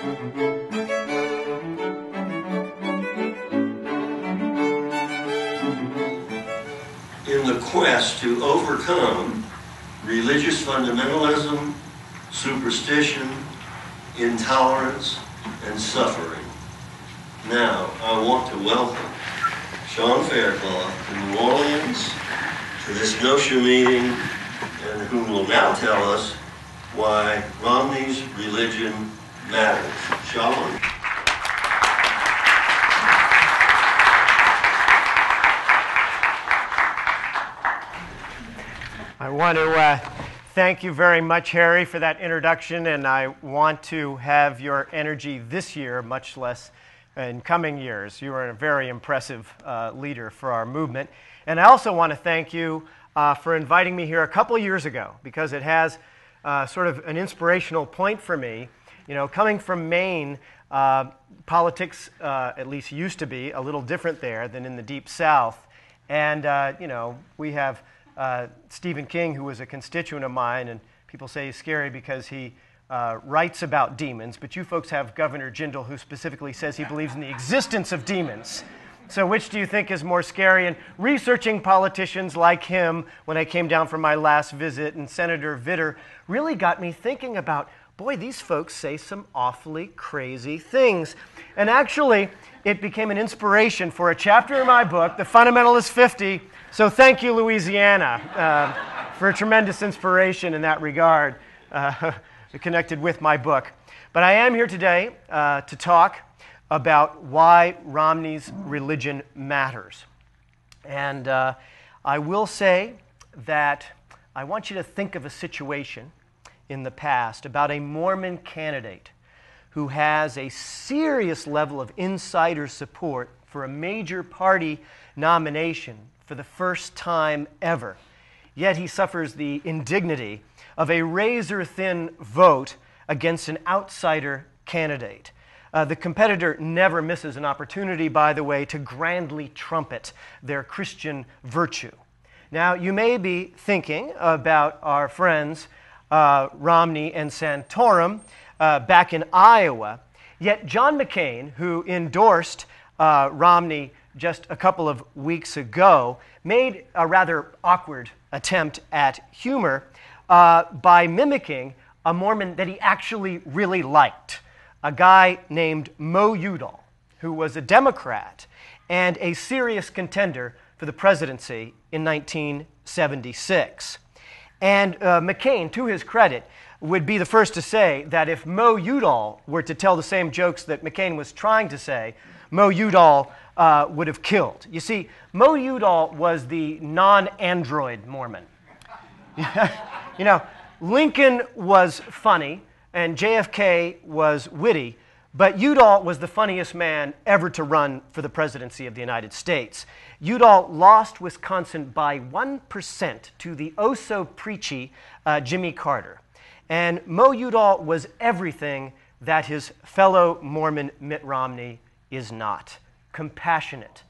In the quest to overcome religious fundamentalism, superstition, intolerance, and suffering. Now, I want to welcome Sean Faircloth from New Orleans to this NOSHA meeting, and who will now tell us why Romney's religion matters. Sean? I want to thank you very much, Harry, for that introduction, and I want to have your energy this year, much less in coming years. You are a very impressive leader for our movement. And I also want to thank you for inviting me here a couple years ago, because it has sort of an inspirational point for me. You know, coming from Maine, politics at least used to be a little different there than in the Deep South. And, you know, we have Stephen King, who was a constituent of mine, and people say he's scary because he writes about demons, but you folks have Governor Jindal, who specifically says he believes in the existence of demons. So which do you think is more scary? And researching politicians like him when I came down from my last visit, and Senator Vitter, really got me thinking about, boy, these folks say some awfully crazy things. And actually, it became an inspiration for a chapter in my book, The Fundamentalist 50. So thank you, Louisiana, for a tremendous inspiration in that regard, connected with my book. But I am here today to talk about why Romney's religion matters. And I will say that I want you to think of a situation in the past about a Mormon candidate who has a serious level of insider support for a major party nomination for the first time ever. Yet he suffers the indignity of a razor-thin vote against an outsider candidate. The competitor never misses an opportunity, by the way, to grandly trumpet their Christian virtue. Now, you may be thinking about our friends Romney and Santorum back in Iowa, yet John McCain, who endorsed Romney just a couple of weeks ago, made a rather awkward attempt at humor by mimicking a Mormon that he actually really liked, a guy named Mo Udall, who was a Democrat and a serious contender for the presidency in 1976. And McCain, to his credit, would be the first to say that if Mo Udall were to tell the same jokes that McCain was trying to say, Mo Udall would have killed. You see, Mo Udall was the non-android Mormon. You know, Lincoln was funny and JFK was witty, but Udall was the funniest man ever to run for the presidency of the United States. Udall lost Wisconsin by 1% to the oh-so-preachy Jimmy Carter. And Mo Udall was everything that his fellow Mormon Mitt Romney is not. Compassionate,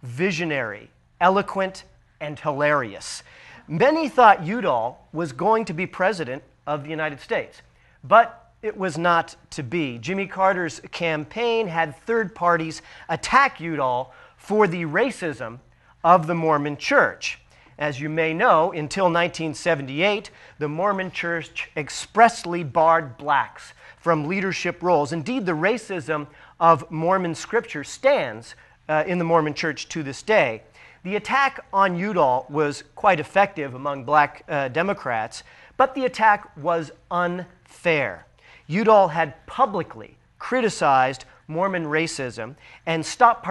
visionary, eloquent, and hilarious. Many thought Udall was going to be president of the United States, but it was not to be. Jimmy Carter's campaign had third parties attack Udall for the racism of the Mormon Church. As you may know, until 1978, the Mormon Church expressly barred blacks from leadership roles. Indeed, the racism of Mormon scripture stands in the Mormon Church to this day. The attack on Udall was quite effective among black Democrats, but the attack was unfair. Udall had publicly criticized Mormon racism and stopped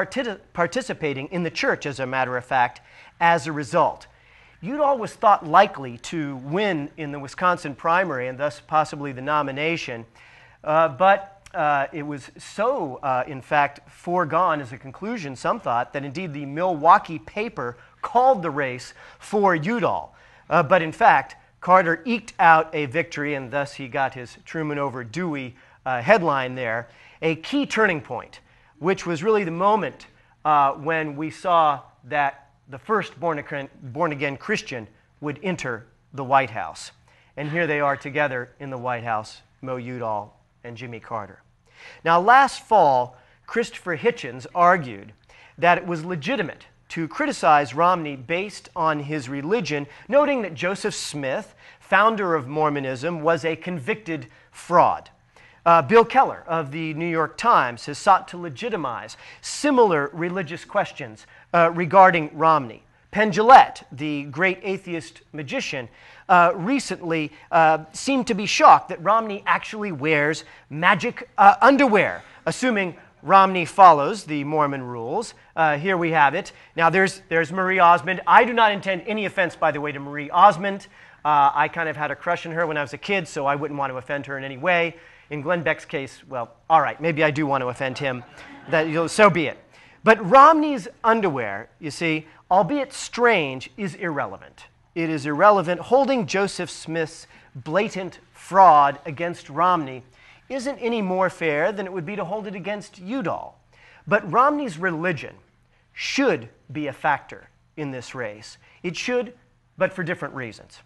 participating in the church, as a matter of fact, as a result. Udall was thought likely to win in the Wisconsin primary and thus possibly the nomination, but it was so, in fact, foregone as a conclusion, some thought, that indeed the Milwaukee paper called the race for Udall. But in fact, Carter eked out a victory, and thus he got his Truman over Dewey headline there, a key turning point, which was really the moment when we saw that the first born-again Christian would enter the White House. And here they are together in the White House, Mo Udall and Jimmy Carter. Now, last fall, Christopher Hitchens argued that it was legitimate to criticize Romney based on his religion, noting that Joseph Smith, founder of Mormonism, was a convicted fraud. Bill Keller of the New York Times has sought to legitimize similar religious questions regarding Romney. Penn Jillette, the great atheist magician, recently seemed to be shocked that Romney actually wears magic underwear, assuming Romney follows the Mormon rules. Here we have it. Now there's Marie Osmond. I do not intend any offense, by the way, to Marie Osmond. I kind of had a crush on her when I was a kid, so I wouldn't want to offend her in any way. In Glenn Beck's case, well, all right, maybe I do want to offend him. So be it. But Romney's underwear, you see, albeit strange, is irrelevant. It is irrelevant. Holding Joseph Smith's blatant fraud against Romney isn't any more fair than it would be to hold it against Udall. But Romney's religion should be a factor in this race. It should, but for different reasons.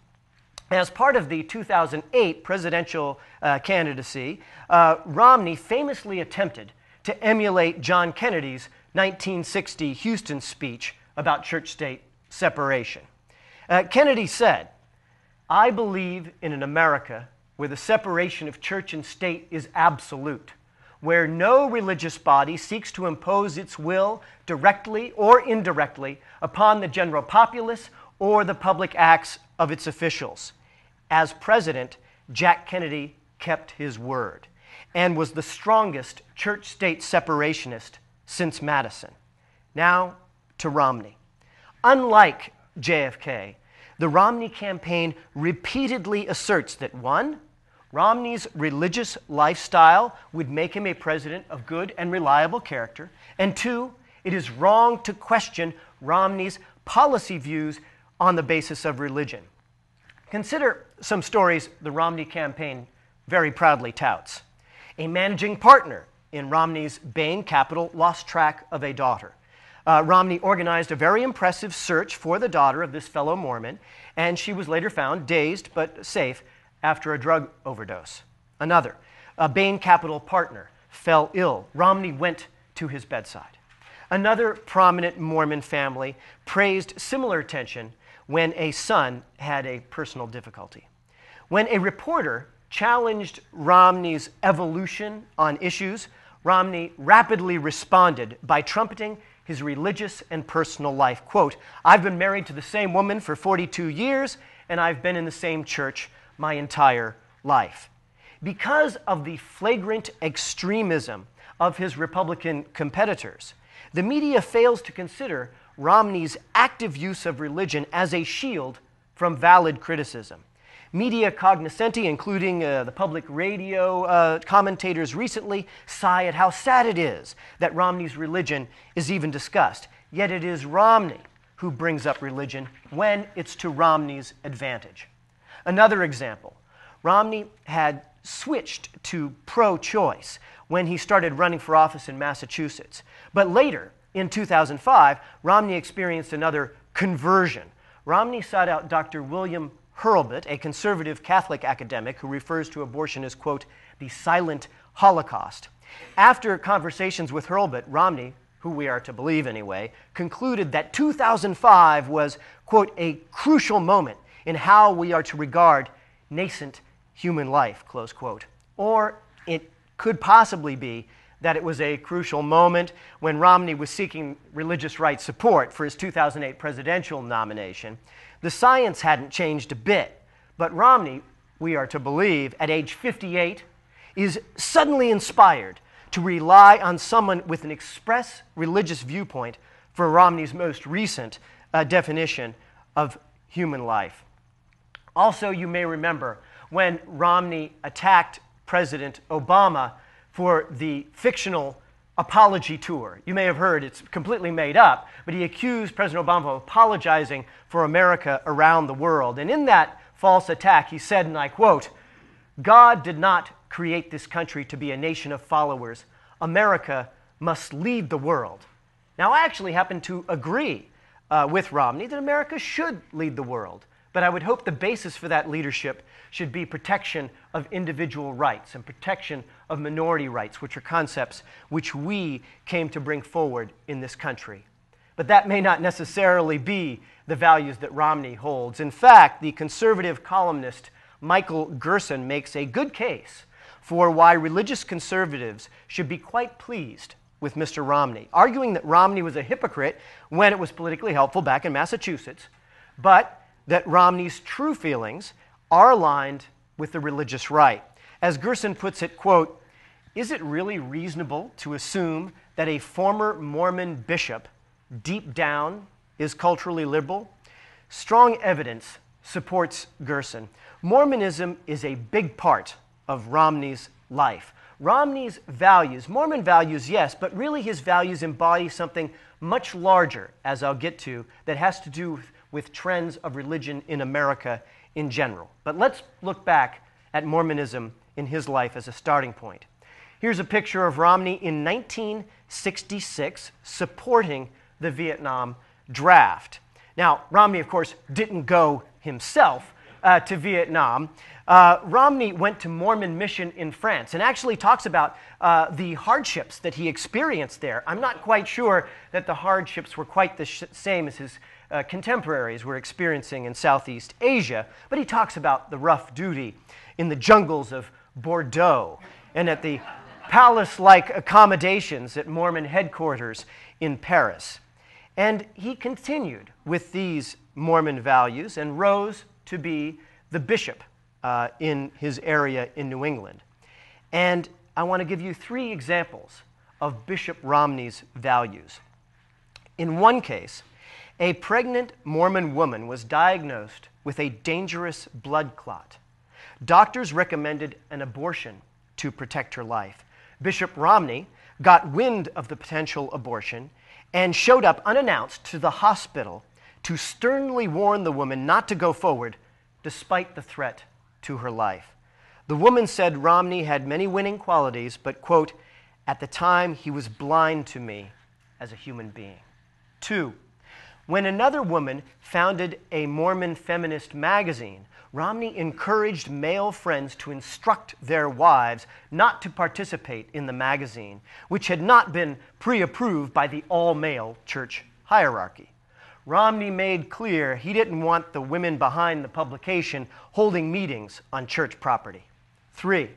As part of the 2008 presidential candidacy, Romney famously attempted to emulate John Kennedy's 1960 Houston speech about church-state separation. Kennedy said, "I believe in an America where the separation of church and state is absolute, where no religious body seeks to impose its will directly or indirectly upon the general populace or the public acts of its officials." As president, Jack Kennedy kept his word and was the strongest church-state separationist since Madison. Now to Romney. Unlike JFK, the Romney campaign repeatedly asserts that 1, Romney's religious lifestyle would make him a president of good and reliable character, and 2, it is wrong to question Romney's policy views on the basis of religion. Consider some stories the Romney campaign very proudly touts. A managing partner in Romney's Bain capital lost track of a daughter. Romney organized a very impressive search for the daughter of this fellow Mormon, and she was later found dazed but safe after a drug overdose. Another, a Bain capital partner, fell ill. Romney went to his bedside. Another prominent Mormon family praised similar attention when a son had a personal difficulty. When a reporter challenged Romney's evolution on issues, Romney rapidly responded by trumpeting his religious and personal life. Quote, "I've been married to the same woman for 42 years, and I've been in the same church my entire life." Because of the flagrant extremism of his Republican competitors, the media fails to consider Romney's active use of religion as a shield from valid criticism. Media cognoscenti, including the public radio commentators recently, sigh at how sad it is that Romney's religion is even discussed. Yet it is Romney who brings up religion when it's to Romney's advantage. Another example, Romney had switched to pro-choice when he started running for office in Massachusetts. But later, in 2005, Romney experienced another conversion. Romney sought out Dr. William Hurlbut, a conservative Catholic academic who refers to abortion as, quote, the silent Holocaust. After conversations with Hurlbut, Romney, who we are to believe anyway, concluded that 2005 was, quote, a crucial moment in how we are to regard nascent human life, close quote. Or it could possibly be that it was a crucial moment when Romney was seeking religious rights support for his 2008 presidential nomination. The science hadn't changed a bit, but Romney, we are to believe, at age 58, is suddenly inspired to rely on someone with an express religious viewpoint for Romney's most recent definition of human life. Also, you may remember when Romney attacked President Obama for the fictional apology tour. You may have heard it's completely made up, but he accused President Obama of apologizing for America around the world. And in that false attack, he said, and I quote, "God did not create this country to be a nation of followers. America must lead the world." Now, I actually happen to agree with Romney that America should lead the world. But but I would hope the basis for that leadership should be protection of individual rights and protection of minority rights, which are concepts which we came to bring forward in this country. But that may not necessarily be the values that Romney holds. In fact, the conservative columnist Michael Gerson makes a good case for why religious conservatives should be quite pleased with Mr. Romney, arguing that Romney was a hypocrite when it was politically helpful back in Massachusetts, but that Romney's true feelings are aligned with the religious right. As Gerson puts it, quote, "Is it really reasonable to assume that a former Mormon bishop deep down is culturally liberal?" Strong evidence supports Gerson. Mormonism is a big part of Romney's life. Romney's values, Mormon values, yes, but really his values embody something much larger, as I'll get to, that has to do with trends of religion in America in general. But let's look back at Mormonism in his life as a starting point. Here's a picture of Romney in 1966 supporting the Vietnam draft. Now, Romney, of course, didn't go himself to Vietnam. Romney went to Mormon mission in France and actually talks about the hardships that he experienced there. I'm not quite sure that the hardships were quite the same as his contemporaries were experiencing in Southeast Asia, but he talks about the rough duty in the jungles of Bordeaux and at the palace-like accommodations at Mormon headquarters in Paris. And he continued with these Mormon values and rose to be the bishop in his area in New England. And I want to give you 3 examples of Bishop Romney's values. In one case, a pregnant Mormon woman was diagnosed with a dangerous blood clot. Doctors recommended an abortion to protect her life. Bishop Romney got wind of the potential abortion and showed up unannounced to the hospital to sternly warn the woman not to go forward despite the threat to her life. The woman said Romney had many winning qualities, but, quote, "At the time, he was blind to me as a human being." 2, when another woman founded a Mormon feminist magazine, Romney encouraged male friends to instruct their wives not to participate in the magazine, which had not been pre-approved by the all-male church hierarchy. Romney made clear he didn't want the women behind the publication holding meetings on church property. 3,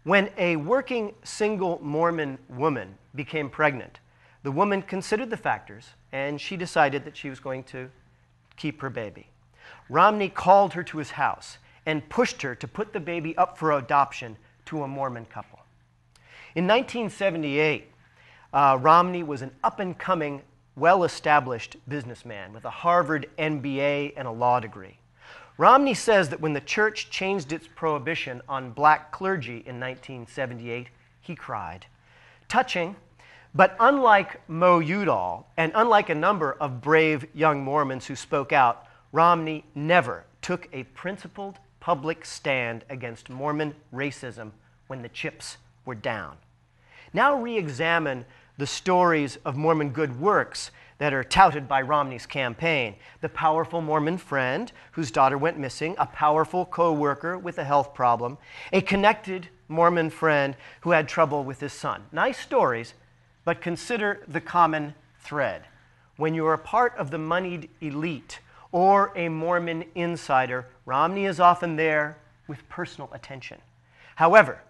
when a working single Mormon woman became pregnant, the woman considered the factors and she decided that she was going to keep her baby. Romney called her to his house and pushed her to put the baby up for adoption to a Mormon couple. In 1978, Romney was an up-and-coming, well-established businessman with a Harvard MBA and a law degree. Romney says that when the church changed its prohibition on black clergy in 1978, he cried. Touching, but unlike Mo Udall, and unlike a number of brave young Mormons who spoke out, Romney never took a principled public stand against Mormon racism when the chips were down. Now re-examine the stories of Mormon good works that are touted by Romney's campaign. The powerful Mormon friend whose daughter went missing, a powerful co-worker with a health problem, a connected Mormon friend who had trouble with his son. Nice stories, but consider the common thread. When you are part of the moneyed elite or a Mormon insider, Romney is often there with personal attention. However,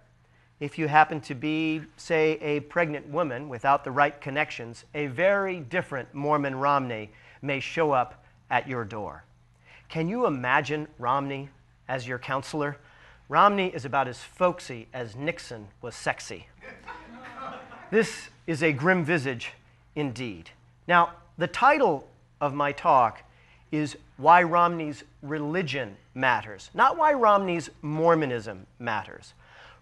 if you happen to be, say, a pregnant woman without the right connections, a very different Mormon Romney may show up at your door. Can you imagine Romney as your counselor? Romney is about as folksy as Nixon was sexy. This is a grim visage indeed. Now, the title of my talk is Why Romney's Religion Matters, not why Romney's Mormonism matters.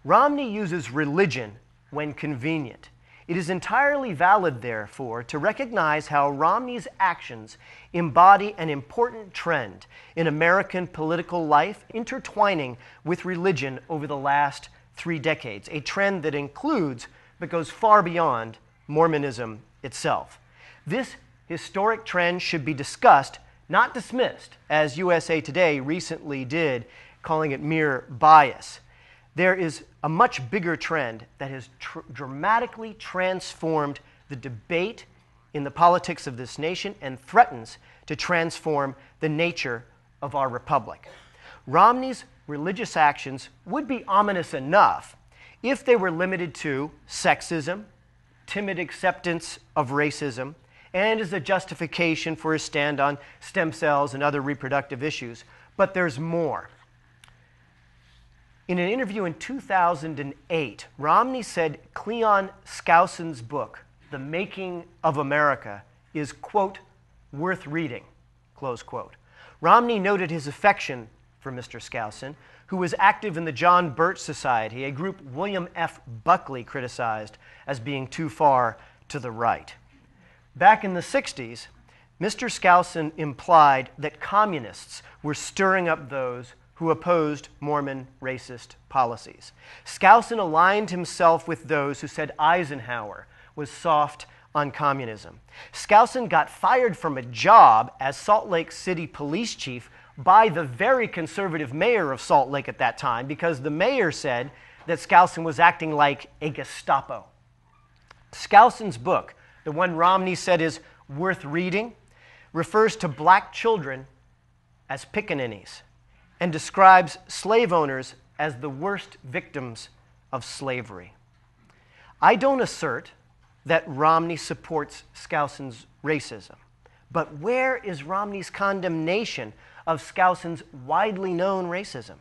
Romney uses religion when convenient. It is entirely valid, therefore, to recognize how Romney's actions embody an important trend in American political life, intertwining with religion over the last 3 decades, a trend that includes but goes far beyond Mormonism itself. This historic trend should be discussed not dismissed, as USA Today recently did, calling it mere bias. There is a much bigger trend that has dramatically transformed the debate in the politics of this nation and threatens to transform the nature of our republic. Romney's religious actions would be ominous enough if they were limited to sexism, timid acceptance of racism, and as a justification for his stand on stem cells and other reproductive issues. But there's more. In an interview in 2008, Romney said Cleon Skousen's book, The Making of America, is, quote, worth reading, close quote. Romney noted his affection for Mr. Skousen, who was active in the John Birch Society, a group William F. Buckley criticized as being too far to the right. Back in the 60s, Mr. Skousen implied that communists were stirring up those who opposed Mormon racist policies. Skousen aligned himself with those who said Eisenhower was soft on communism. Skousen got fired from a job as Salt Lake City police chief by the very conservative mayor of Salt Lake at that time because the mayor said that Skousen was acting like a Gestapo. Skousen's book, the one Romney said is worth reading, refers to black children as pickaninnies and describes slave owners as the worst victims of slavery. I don't assert that Romney supports Skousen's racism, but where is Romney's condemnation of Skousen's widely known racism?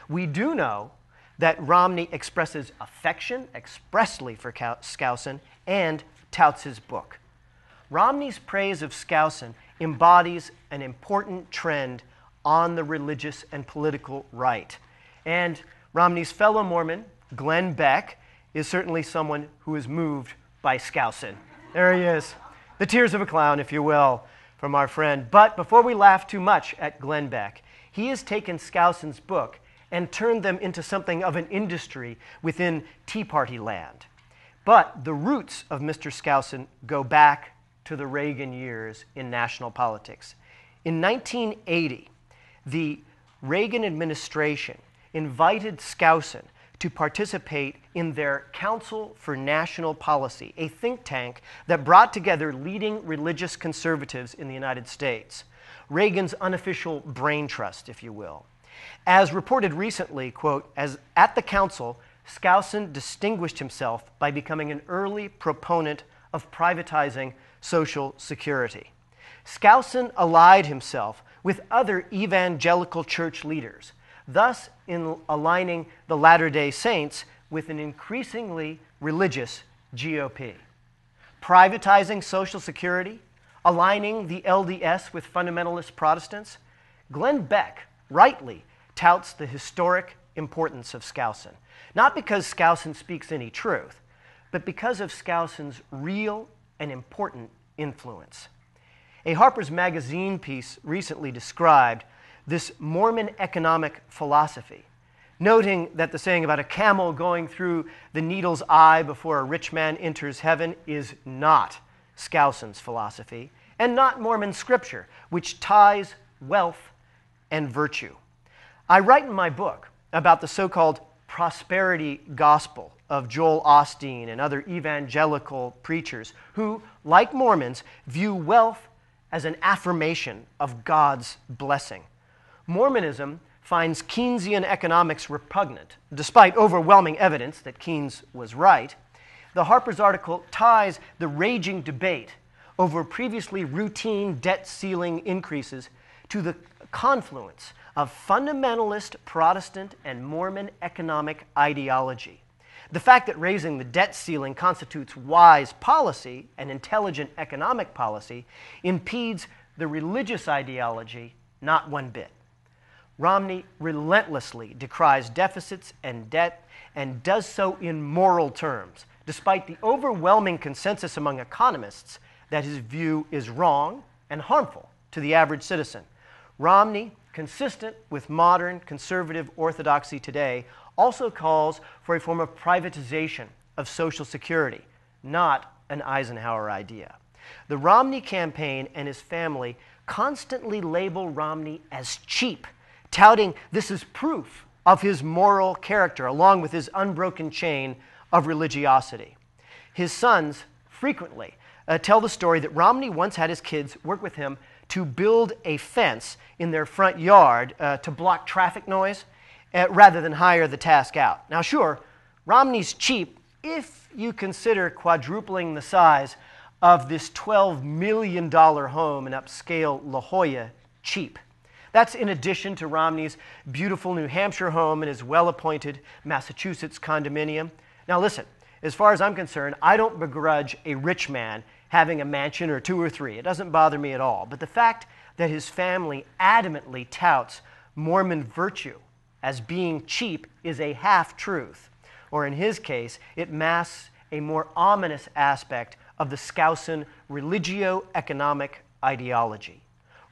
We do know that Romney expresses affection expressly for Skousen and touts his book. Romney's praise of Skousen embodies an important trend on the religious and political right. And Romney's fellow Mormon, Glenn Beck, is certainly someone who is moved by Skousen. There he is. The tears of a clown, if you will, from our friend. But before we laugh too much at Glenn Beck, he has taken Skousen's book and turned them into something of an industry within Tea Party land. But the roots of Mr. Skousen go back to the Reagan years in national politics. In 1980, the Reagan administration invited Skousen to participate in their Council for National Policy, a think tank that brought together leading religious conservatives in the United States, Reagan's unofficial brain trust, if you will. As reported recently, quote, as at the council, Skousen distinguished himself by becoming an early proponent of privatizing Social Security. Skousen allied himself with other evangelical church leaders, thus in aligning the Latter-day Saints with an increasingly religious GOP. Privatizing Social Security, aligning the LDS with fundamentalist Protestants, Glenn Beck rightly touts the historic importance of Skousen, not because Skousen speaks any truth, but because of Skousen's real and important influence. A Harper's Magazine piece recently described this Mormon economic philosophy, noting that the saying about a camel going through the needle's eye before a rich man enters heaven is not Skousen's philosophy and not Mormon scripture, which ties wealth and virtue. I write in my book about the so-called prosperity gospel of Joel Osteen and other evangelical preachers who, like Mormons, view wealth as an affirmation of God's blessing. Mormonism finds Keynesian economics repugnant, despite overwhelming evidence that Keynes was right. The Harper's article ties the raging debate over previously routine debt ceiling increases to the confluence of fundamentalist Protestant and Mormon economic ideology. The fact that raising the debt ceiling constitutes wise policy and intelligent economic policy impedes the religious ideology not one bit. Romney relentlessly decries deficits and debt and does so in moral terms, despite the overwhelming consensus among economists that his view is wrong and harmful to the average citizen. Romney, consistent with modern conservative orthodoxy today, also calls for a form of privatization of Social Security, not an Eisenhower idea. The Romney campaign and his family constantly label Romney as cheap, touting this is proof of his moral character, along with his unbroken chain of religiosity. His sons frequently tell the story that Romney once had his kids work with him to build a fence in their front yard to block traffic noise rather than hire the task out. Now, sure, Romney's cheap if you consider quadrupling the size of this $12 million home in upscale La Jolla cheap. That's in addition to Romney's beautiful New Hampshire home and his well-appointed Massachusetts condominium. Now listen, as far as I'm concerned, I don't begrudge a rich man having a mansion or two or three. It doesn't bother me at all. But the fact that his family adamantly touts Mormon virtue as being cheap is a half-truth. Or in his case, it masks a more ominous aspect of the Skousen religio-economic ideology.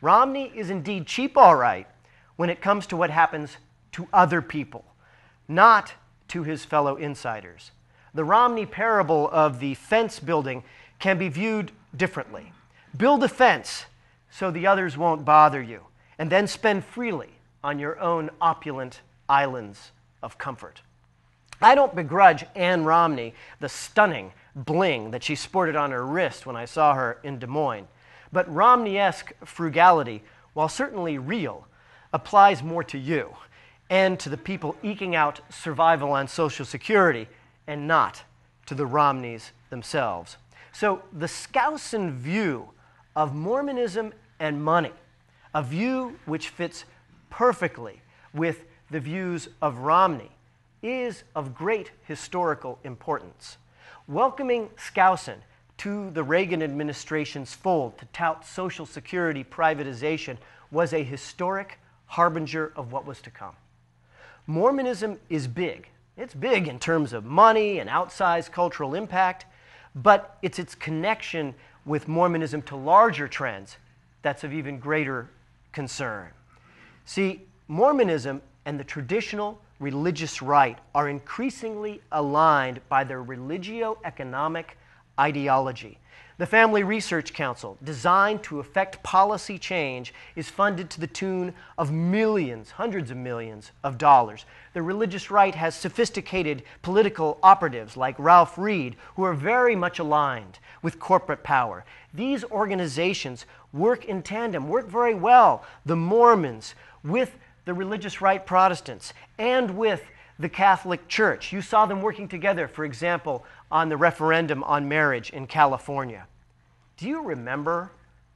Romney is indeed cheap, all right, when it comes to what happens to other people, not to his fellow insiders. The Romney parable of the fence building can be viewed differently. Build a fence so the others won't bother you, and then spend freely on your own opulent islands of comfort. I don't begrudge Ann Romney the stunning bling that she sported on her wrist when I saw her in Des Moines. But Romney-esque frugality, while certainly real, applies more to you and to the people eking out survival on Social Security and not to the Romneys themselves. So the Skousen view of Mormonism and money, a view which fits perfectly with the views of Romney, is of great historical importance. Welcoming Skousen to the Reagan administration's fold to tout Social Security privatization was a historic harbinger of what was to come. Mormonism is big. It's big in terms of money and outsized cultural impact, but it's its connection with Mormonism to larger trends that's of even greater concern. See, Mormonism and the traditional religious right are increasingly aligned by their religio-economic ideology. The Family Research Council, designed to effect policy change, is funded to the tune of millions, hundreds of millions of dollars. The religious right has sophisticated political operatives like Ralph Reed, who are very much aligned with corporate power. These organizations work in tandem, work very well. The Mormons with the religious right Protestants and with the Catholic Church. You saw them working together, for example, on the referendum on marriage in California. Do you remember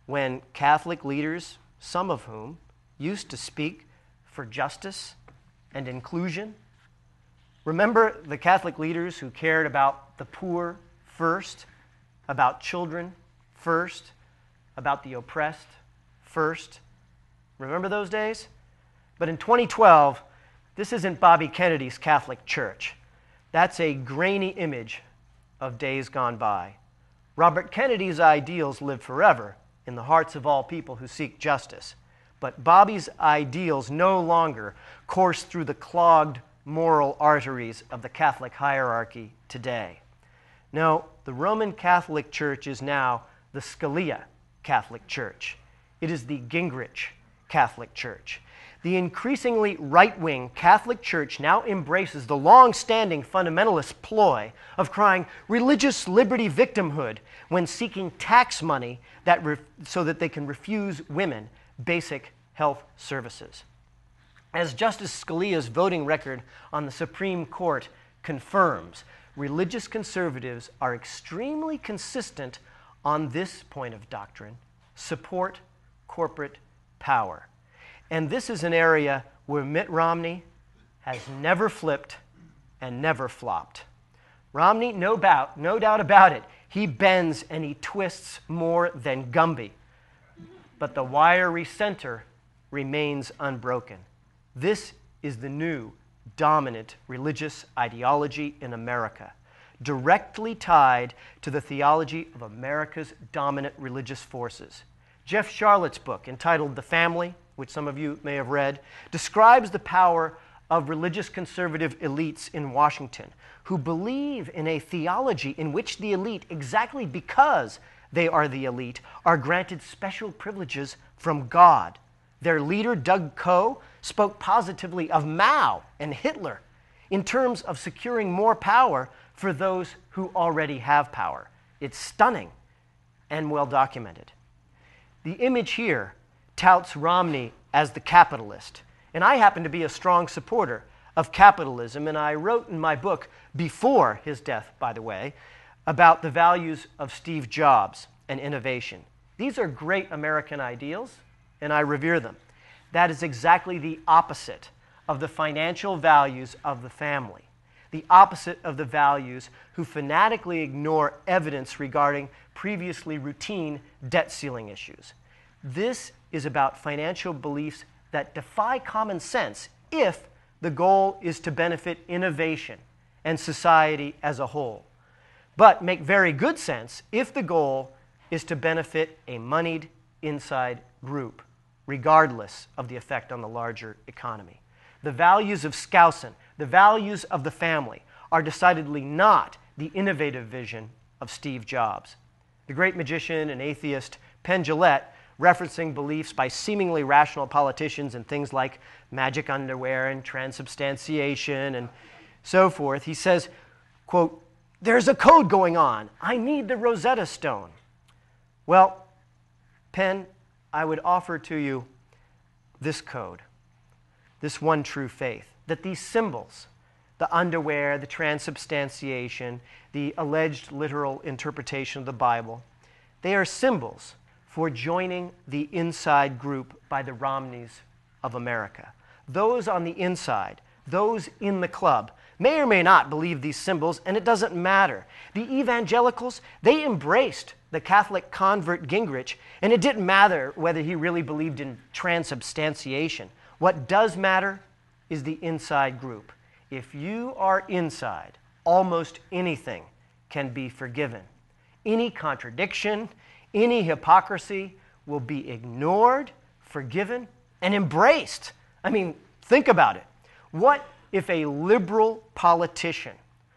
when Catholic leaders, some of whom used to speak for justice and inclusion? Remember the Catholic leaders who cared about the poor first, about children first, about the oppressed first? Remember those days? But in 2012, this isn't Bobby Kennedy's Catholic Church. That's a grainy image of days gone by. Robert Kennedy's ideals live forever in the hearts of all people who seek justice. But Bobby's ideals no longer course through the clogged moral arteries of the Catholic hierarchy today. No, the Roman Catholic Church is now the Scalia Catholic Church. It is the Gingrich Catholic Church. The increasingly right-wing Catholic Church now embraces the long-standing fundamentalist ploy of crying religious liberty victimhood when seeking tax money so that they can refuse women basic health services. As Justice Scalia's voting record on the Supreme Court confirms, religious conservatives are extremely consistent on this point of doctrine: support corporate power. And this is an area where Mitt Romney has never flipped and never flopped. Romney, no doubt about it, he bends and he twists more than Gumby. But the wiry center remains unbroken. This is the new dominant religious ideology in America, directly tied to the theology of America's dominant religious forces. Jeff Charlotte's book, entitled The Family, which some of you may have read, describes the power of religious conservative elites in Washington who believe in a theology in which the elite, exactly because they are the elite, are granted special privileges from God. Their leader, Doug Coe, spoke positively of Mao and Hitler in terms of securing more power for those who already have power. It's stunning and well documented. The image here touts Romney as the capitalist, and I happen to be a strong supporter of capitalism, and I wrote in my book, before his death, by the way, about the values of Steve Jobs and innovation. These are great American ideals, and I revere them. That is exactly the opposite of the financial values of the family, the opposite of the values who fanatically ignore evidence regarding previously routine debt ceiling issues. This is about financial beliefs that defy common sense if the goal is to benefit innovation and society as a whole, but make very good sense if the goal is to benefit a moneyed inside group, regardless of the effect on the larger economy. The values of Skousen, the values of the family, are decidedly not the innovative vision of Steve Jobs. The great magician and atheist Penn Jillette, referencing beliefs by seemingly rational politicians in things like magic underwear and transubstantiation and so forth, he says, quote, "There's a code going on. I need the Rosetta Stone." Well, Penn, I would offer to you this code, this one true faith, that these symbols, the underwear, the transubstantiation, the alleged literal interpretation of the Bible, they are symbols for joining the inside group by the Romneys of America. Those on the inside, those in the club, may or may not believe these symbols, and it doesn't matter. The evangelicals, they embraced the Catholic convert Gingrich, and it didn't matter whether he really believed in transubstantiation. What does matter is the inside group. If you are inside, almost anything can be forgiven. Any contradiction, any hypocrisy will be ignored, forgiven, and embraced. I mean, think about it. What if a liberal politician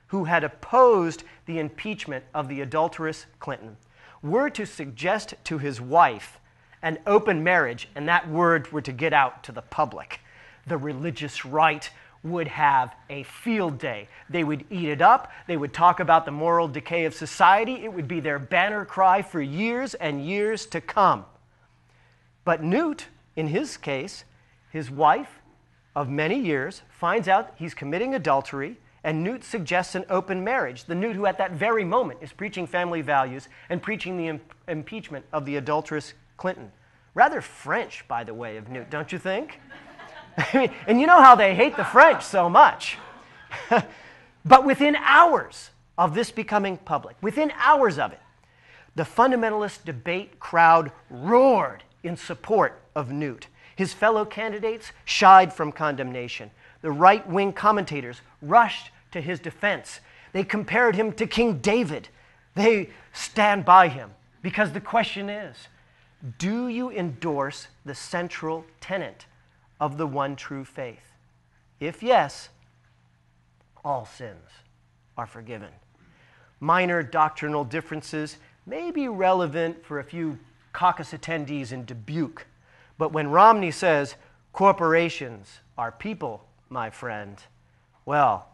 who had opposed the impeachment of the adulterous Clinton were to suggest to his wife an open marriage, and that word were to get out to the public? The religious right would have a field day. They would eat it up. They would talk about the moral decay of society. It would be their banner cry for years and years to come. But Newt, in his case, his wife of many years, finds out he's committing adultery, and Newt suggests an open marriage. The Newt who at that very moment is preaching family values and preaching the impeachment of the adulterous Clinton. Rather French, by the way, of Newt, don't you think? I mean, and you know how they hate the French so much. But within hours of this becoming public, within hours of it, the fundamentalist debate crowd roared in support of Newt. His fellow candidates shied from condemnation. The right-wing commentators rushed to his defense. They compared him to King David. They stand by him because the question is, do you endorse the central tenet of the one true faith? If yes, all sins are forgiven. Minor doctrinal differences may be relevant for a few caucus attendees in Dubuque, but when Romney says corporations are people, my friend, well,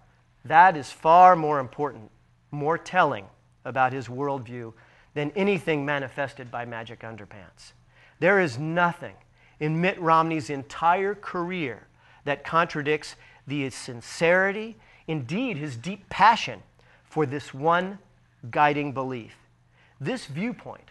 that is far more important, more telling about his worldview than anything manifested by magic underpants. There is nothing in Mitt Romney's entire career that contradicts the sincerity, indeed his deep passion for this one guiding belief. This viewpoint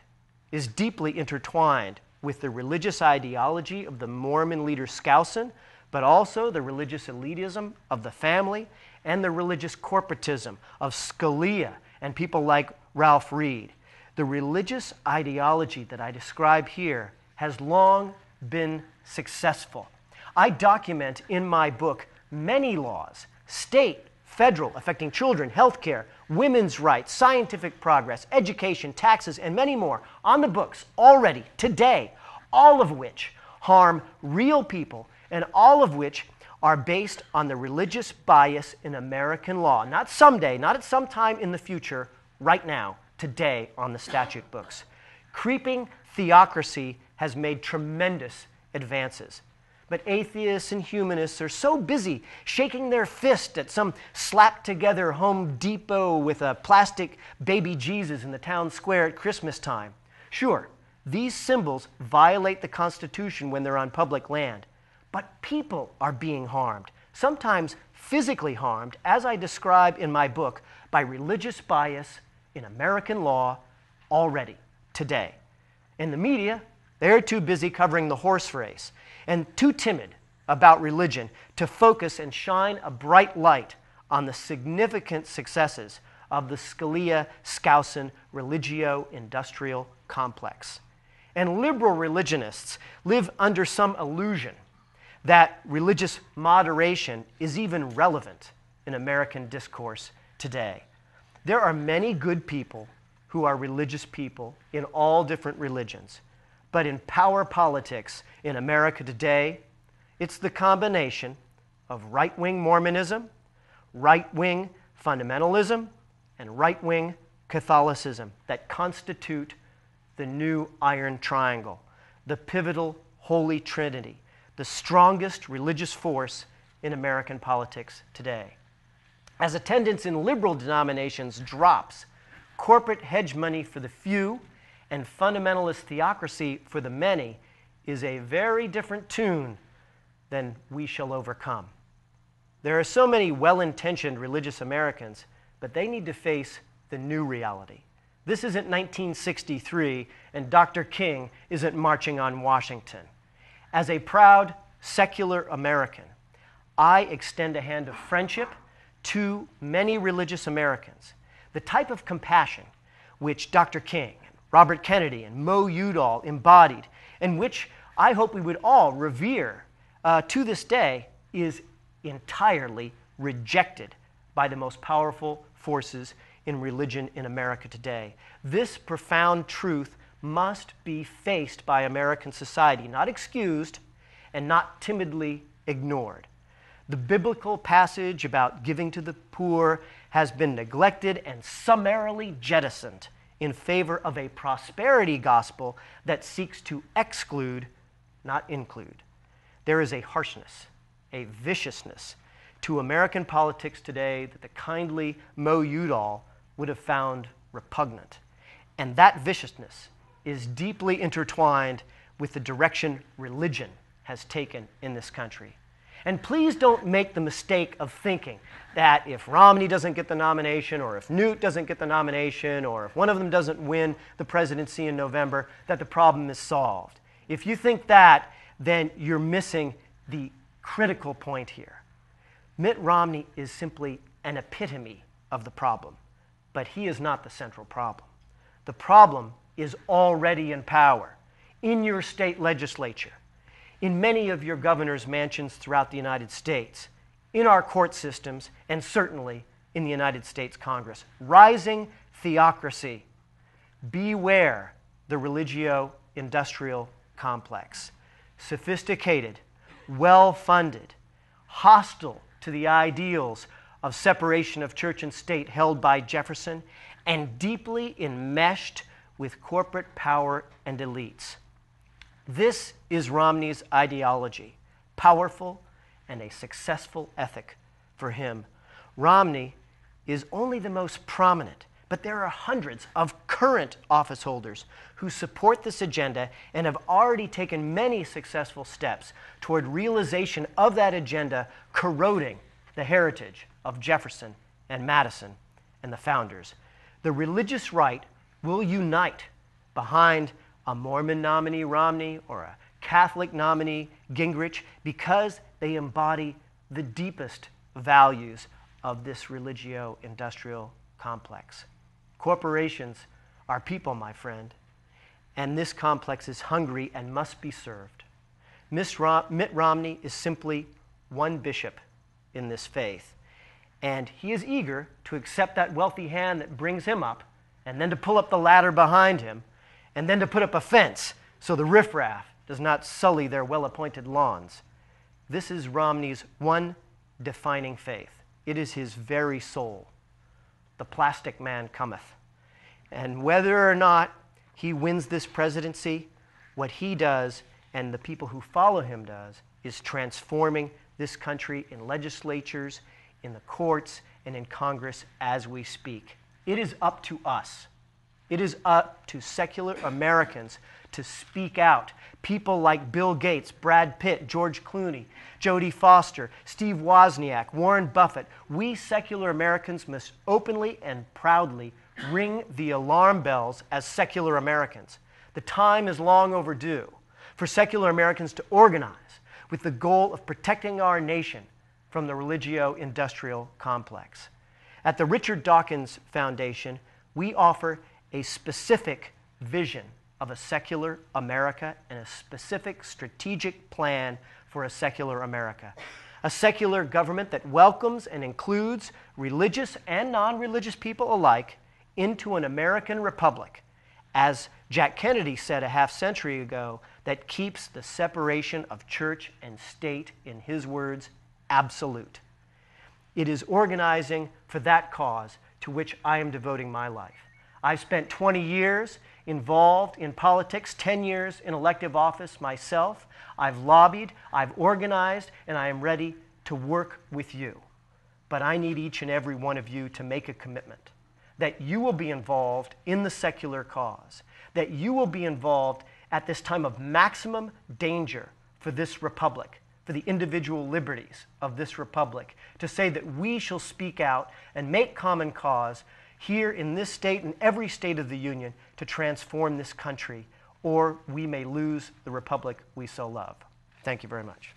is deeply intertwined with the religious ideology of the Mormon leader Skousen, but also the religious elitism of the family and the religious corporatism of Scalia and people like Ralph Reed. The religious ideology that I describe here has long been successful. I document in my book many laws, state, federal, affecting children, healthcare, women's rights, scientific progress, education, taxes, and many more on the books already today, all of which harm real people and all of which are based on the religious bias in American law. Not someday, not at some time in the future, right now, today on the statute books. Creeping theocracy has made tremendous advances. But atheists and humanists are so busy shaking their fist at some slapped-together Home Depot with a plastic baby Jesus in the town square at Christmas time. Sure, these symbols violate the Constitution when they're on public land, but people are being harmed, sometimes physically harmed, as I describe in my book, by religious bias in American law already, today. In the media, they're too busy covering the horse race and too timid about religion to focus and shine a bright light on the significant successes of the Scalia-Skousen religio-industrial complex. And liberal religionists live under some illusion that religious moderation is even relevant in American discourse today. There are many good people who are religious people in all different religions. But in power politics in America today, it's the combination of right-wing Mormonism, right-wing fundamentalism, and right-wing Catholicism that constitute the new Iron Triangle, the pivotal Holy Trinity, the strongest religious force in American politics today. As attendance in liberal denominations drops, corporate hedge money for the few and fundamentalist theocracy for the many is a very different tune than we shall overcome. There are so many well-intentioned religious Americans, but they need to face the new reality. This isn't 1963, and Dr. King isn't marching on Washington. As a proud, secular American, I extend a hand of friendship to many religious Americans. The type of compassion which Dr. King, Robert Kennedy, and Mo Udall embodied, and which I hope we would all revere to this day, is entirely rejected by the most powerful forces in religion in America today. This profound truth must be faced by American society, not excused and not timidly ignored. The biblical passage about giving to the poor has been neglected and summarily jettisoned in favor of a prosperity gospel that seeks to exclude, not include. There is a harshness, a viciousness to American politics today that the kindly Mo Udall would have found repugnant. And that viciousness is deeply intertwined with the direction religion has taken in this country. And please don't make the mistake of thinking that if Romney doesn't get the nomination, or if Newt doesn't get the nomination, or if one of them doesn't win the presidency in November, that the problem is solved. If you think that, then you're missing the critical point here. Mitt Romney is simply an epitome of the problem, but he is not the central problem. The problem is already in power, in your state legislature, in many of your governor's mansions throughout the United States, in our court systems, and certainly in the United States Congress. Rising theocracy. Beware the religio-industrial complex. Sophisticated, well-funded, hostile to the ideals of separation of church and state held by Jefferson, and deeply enmeshed with corporate power and elites. This is Romney's ideology, powerful and a successful ethic for him. Romney is only the most prominent, but there are hundreds of current office holders who support this agenda and have already taken many successful steps toward realization of that agenda, corroding the heritage of Jefferson and Madison and the founders. The religious right will unite behind a Mormon nominee, Romney, or a Catholic nominee, Gingrich, because they embody the deepest values of this religio-industrial complex. Corporations are people, my friend, and this complex is hungry and must be served. Mitt Romney is simply one bishop in this faith, and he is eager to accept that wealthy hand that brings him up, and then to pull up the ladder behind him, and then to put up a fence so the riffraff does not sully their well-appointed lawns. This is Romney's one defining faith. It is his very soul. The plastic man cometh. And whether or not he wins this presidency, what he does and the people who follow him does is transforming this country in legislatures, in the courts, and in Congress as we speak. It is up to us. It is up to secular Americans to speak out. People like Bill Gates, Brad Pitt, George Clooney, Jodie Foster, Steve Wozniak, Warren Buffett. We secular Americans must openly and proudly ring the alarm bells as secular Americans. The time is long overdue for secular Americans to organize with the goal of protecting our nation from the religio-industrial complex. At the Richard Dawkins Foundation, we offer a specific vision of a secular America and a specific strategic plan for a secular America. A secular government that welcomes and includes religious and non-religious people alike into an American republic, as Jack Kennedy said a half-century ago, that keeps the separation of church and state, in his words, absolute. It is organizing for that cause to which I am devoting my life. I've spent 20 years involved in politics, 10 years in elective office myself. I've lobbied, I've organized, and I am ready to work with you. But I need each and every one of you to make a commitment that you will be involved in the secular cause, that you will be involved at this time of maximum danger for this republic, for the individual liberties of this republic, to say that we shall speak out and make common cause here in this state and every state of the Union to transform this country, or we may lose the republic we so love. Thank you very much.